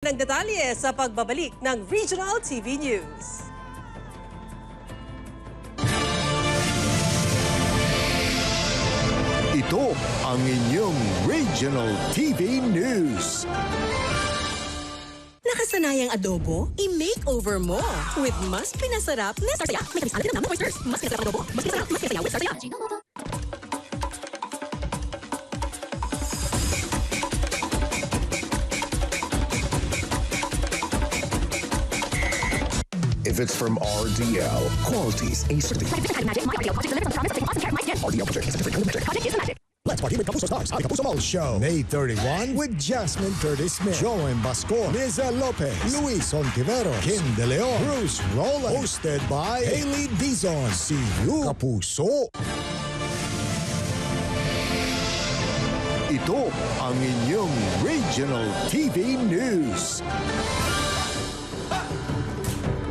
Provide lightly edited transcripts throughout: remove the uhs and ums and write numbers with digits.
Ng detalye sa pagbabalik ng Regional TV News. Ito ang inyong Regional TV News. Nakasanayang adobo, i-makeover mo with mas pinasarap na Sarsaya. May kamis alat ng oysters. Mas pinasarap adobo, mas pinasarap, mas pinasaya with Sarsaya. If it's from RDL, quality's a certificate. RDL Project is a different kind of magic. Let's party with Kapuso Stars, Kapuso Mall Show. May 31 with Jasmine Curtis Smith, Joan Bascor, Liza Lopez, Luis Ontivero, Kim De Leon, Bruce Roland. Hosted by Hailey Dizon. See you, Kapuso. Ito ang inyong Regional TV News.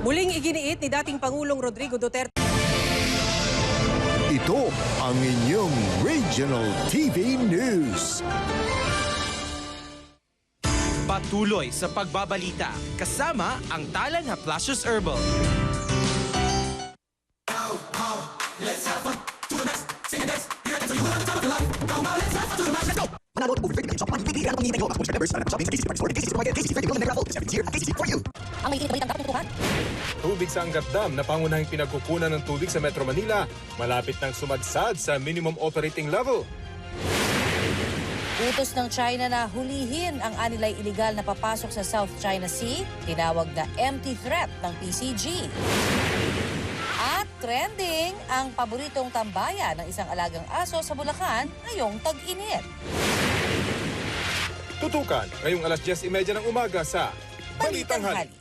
Muling iginiit ni dating Pangulong Rodrigo Duterte. Ito ang inyong Regional TV News. Patuloy sa pagbabalita kasama ang Tala na Placios Herbal. Ang may itinit dapat tutukan. Tubig sa Angat Dam na pangunahing pinagkukunan ng tubig sa Metro Manila, malapit ng sumadsad sa minimum operating level. Utos ng China na hulihin ang anilay iligal na papasok sa South China Sea, tinawag na empty threat ng PCG. At trending ang paboritong tambayan ng isang alagang aso sa Bulacan ngayong tag-init. Tutukan ngayong alas 10:30 ng umaga sa Balitang Hali.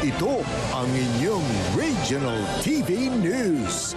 Ito ang inyong Regional TV News.